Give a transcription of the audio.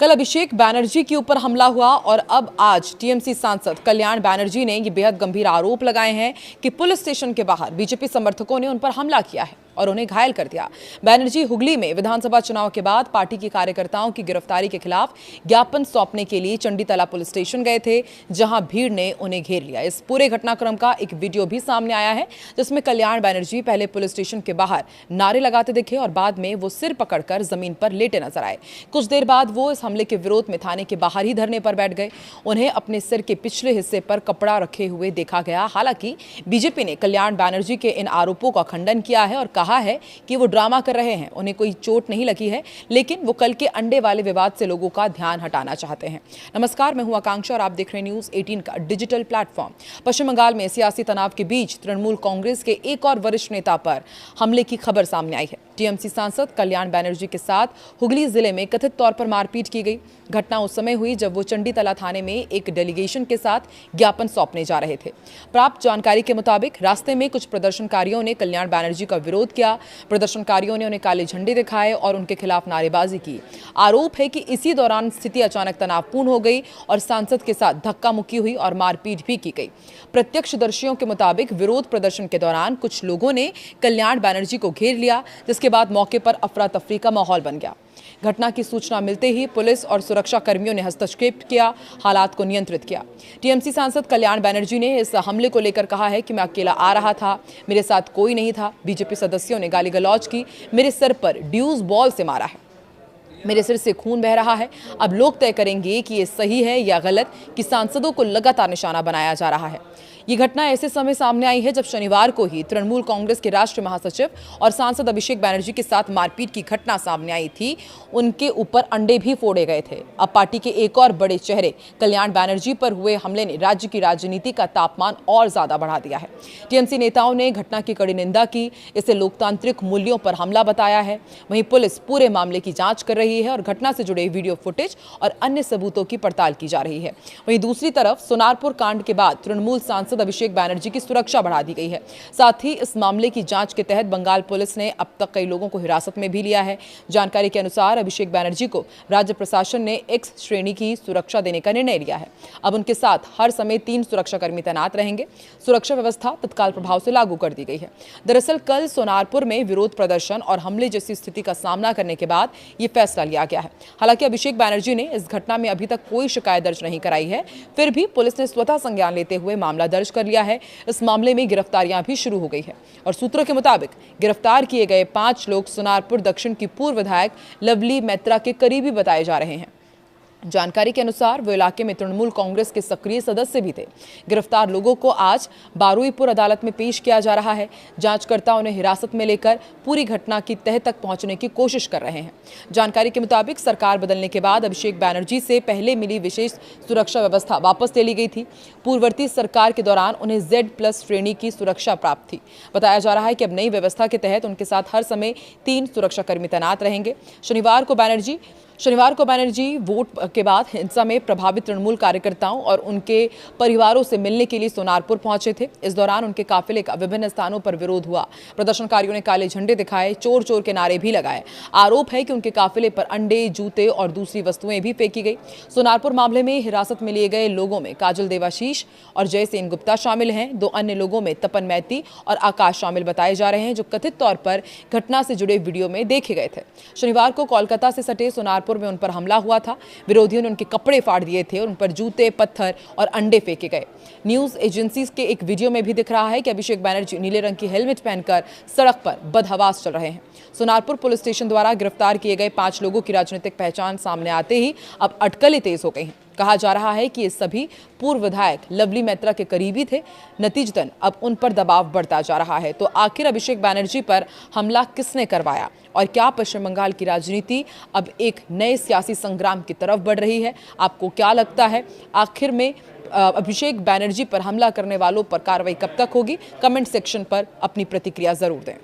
कल अभिषेक बैनर्जी के ऊपर हमला हुआ और अब आज टीएमसी सांसद कल्याण बैनर्जी ने ये बेहद गंभीर आरोप लगाए हैं कि पुलिस स्टेशन के बाहर बीजेपी समर्थकों ने उन पर हमला किया है और उन्हें घायल कर दिया। बैनर्जी हुगली में विधानसभा चुनाव के बाद पार्टी के कार्यकर्ताओं की गिरफ्तारी के खिलाफ ज्ञापन सौंपने के लिए चंडीतला पुलिस स्टेशन गए थे, जहां भीड़ ने उन्हें घेर लिया। इस पूरे घटनाक्रम का एक वीडियो भी सामने आया है, जिसमें कल्याण बैनर्जी पहले पुलिस स्टेशन के बाहर नारे लगाते दिखे और बाद में वो सिर पकड़कर जमीन पर लेटे नजर आए। कुछ देर बाद वो इस हमले के विरोध में थाने के बाहर ही धरने पर बैठ गए। उन्हें अपने सिर के पिछले हिस्से पर कपड़ा रखे हुए देखा गया। हालांकि बीजेपी ने कल्याण बैनर्जी के इन आरोपों का खंडन किया है और कहा है कि वो ड्रामा कर रहे हैं, उन्हें कोई चोट नहीं लगी है, लेकिन वो कल के अंडे वाले विवाद से लोगों का ध्यान हटाना चाहते हैं। नमस्कार, मैं हूं आकांक्षा और आप देख रहे हैं न्यूज़ 18 का डिजिटल प्लेटफॉर्म। पश्चिम बंगाल में सियासी तनाव के बीच तृणमूल कांग्रेस के एक और वरिष्ठ नेता पर हमले की खबर सामने आई है। टीएमसी सांसद कल्याण बैनर्जी के साथ हुगली जिले में कथित तौर पर मारपीट की गई। घटना उस समय हुई जब वो चंडीतला थाने में एक डेलीगेशन के साथ ज्ञापन सौंपने जा रहे थे। प्राप्त जानकारी के मुताबिक रास्ते में कुछ प्रदर्शनकारियों ने कल्याण बैनर्जी का विरोध किया। प्रदर्शनकारियों ने उन्हें काले झंडे दिखाए और उनके खिलाफ नारेबाजी की। आरोप है कि इसी दौरान स्थिति अचानक तनावपूर्ण हो गई और सांसद के साथ धक्का मुक्की हुई और मारपीट भी की गई। प्रत्यक्षदर्शियों के मुताबिक विरोध प्रदर्शन के दौरान कुछ लोगों ने कल्याण बैनर्जी को घेर लिया, जिसके बाद मौके पर अफरा तफरी का माहौल बन गया। घटना की सूचना मिलते ही पुलिस और सुरक्षा कर्मियों ने हस्तक्षेप किया, हालात को नियंत्रित किया। टीएमसी सांसद कल्याण बैनर्जी ने इस हमले को लेकर कहा है कि मैं अकेला आ रहा था, मेरे साथ कोई नहीं था। बीजेपी सदस्यों ने गाली गलौज की, मेरे सर पर ड्यूज बॉल से मारा है, मेरे सिर से खून बह रहा है। अब लोग तय करेंगे कि ये सही है या गलत कि सांसदों को लगातार निशाना बनाया जा रहा है। ये घटना ऐसे समय सामने आई है जब शनिवार को ही तृणमूल कांग्रेस के राष्ट्रीय महासचिव और सांसद अभिषेक बैनर्जी के साथ मारपीट की घटना सामने आई थी। उनके ऊपर अंडे भी फोड़े गए थे। अब पार्टी के एक और बड़े चेहरे कल्याण बैनर्जी पर हुए हमले ने राज्य की राजनीति का तापमान और ज्यादा बढ़ा दिया है। टीएमसी नेताओं ने घटना की कड़ी निंदा की, इसे लोकतांत्रिक मूल्यों पर हमला बताया है। वहीं पुलिस पूरे मामले की जांच कर रही है और घटना से जुड़े वीडियो फुटेज और अन्य सबूतों की पड़ताल की जा रही है। वहीं दूसरी तरफ सोनारपुर कांड के बाद तृणमूल सांसद अभिषेक बैनर्जी की सुरक्षा बढ़ा दी गई है। साथ ही इस मामले की जांच के तहत बंगाल पुलिस ने अब तक कई लोगों को हिरासत में भी लिया है। जानकारी के अनुसार अभिषेक बैनर्जी को राज्य प्रशासन ने एक्स श्रेणी की सुरक्षा देने का निर्णय लिया है। अब उनके साथ हर समय 3 सुरक्षाकर्मी तैनात रहेंगे। सुरक्षा व्यवस्था तत्काल प्रभाव से लागू कर दी गई है। दरअसल कल सोनारपुर में विरोध प्रदर्शन और हमले जैसी स्थिति का सामना करने के बाद ये फैसला लिया गया है। हालांकि अभिषेक बैनर्जी ने इस घटना में अभी तक कोई शिकायत दर्ज नहीं कराई है, फिर भी पुलिस ने स्वतः संज्ञान लेते हुए मामला दर्ज कर लिया है। इस मामले में गिरफ्तारियां भी शुरू हो गई है और सूत्रों के मुताबिक गिरफ्तार किए गए 5 लोग सोनारपुर दक्षिण की पूर्व विधायक लवली मैत्रा के करीबी बताए जा रहे हैं। जानकारी के अनुसार वो इलाके में तृणमूल कांग्रेस के सक्रिय सदस्य भी थे। गिरफ्तार लोगों को आज बारुईपुर अदालत में पेश किया जा रहा है। जांचकर्ता उन्हें हिरासत में लेकर पूरी घटना की तह तक पहुंचने की कोशिश कर रहे हैं। जानकारी के मुताबिक सरकार बदलने के बाद अभिषेक बैनर्जी से पहले मिली विशेष सुरक्षा व्यवस्था वापस ले ली गई थी। पूर्ववर्ती सरकार के दौरान उन्हें Z+ श्रेणी की सुरक्षा प्राप्त थी। बताया जा रहा है कि अब नई व्यवस्था के तहत उनके साथ हर समय 3 सुरक्षाकर्मी तैनात रहेंगे। शनिवार को बैनर्जी वोट के बाद हिंसा में प्रभावित तृणमूल कार्यकर्ताओं और उनके परिवारों से मिलने के लिए सोनारपुर पहुंचे थे। इस दौरान उनके काफिले का विभिन्न स्थानों पर विरोध हुआ। प्रदर्शनकारियों ने काले झंडे दिखाए, चोर चोर के नारे भी लगाए। आरोप है कि उनके काफिले पर अंडे, जूते और दूसरी वस्तुएं भी फेंकी गई। सोनारपुर मामले में हिरासत में लिए गए लोगों में काजल देवाशीष और जयसेन गुप्ता शामिल हैं। 2 अन्य लोगों में तपन मैती और आकाश शामिल बताए जा रहे हैं, जो कथित तौर पर घटना से जुड़े वीडियो में देखे गए थे। शनिवार को कोलकाता से सटे सोनारपुर में उन पर हमला हुआ था। विरोधियों ने उनके कपड़े फाड़ दिए थे और उन पर जूते, पत्थर और अंडे फेंके गए। न्यूज एजेंसी के एक वीडियो में भी दिख रहा है कि अभिषेक बैनर्जी नीले रंग की हेलमेट पहनकर सड़क पर बदहवास चल रहे हैं। सोनारपुर पुलिस स्टेशन द्वारा गिरफ्तार किए गए 5 लोगों की राजनीतिक पहचान सामने आते ही अब अटकलें तेज हो गई हैं। कहा जा रहा है कि ये सभी पूर्व विधायक लवली मैत्रा के करीबी थे। नतीजतन अब उन पर दबाव बढ़ता जा रहा है। तो आखिर अभिषेक बैनर्जी पर हमला किसने करवाया और क्या पश्चिम बंगाल की राजनीति अब एक नए सियासी संग्राम की तरफ बढ़ रही है? आपको क्या लगता है, आखिर में अभिषेक बैनर्जी पर हमला करने वालों पर कार्रवाई कब तक होगी? कमेंट सेक्शन पर अपनी प्रतिक्रिया जरूर दें।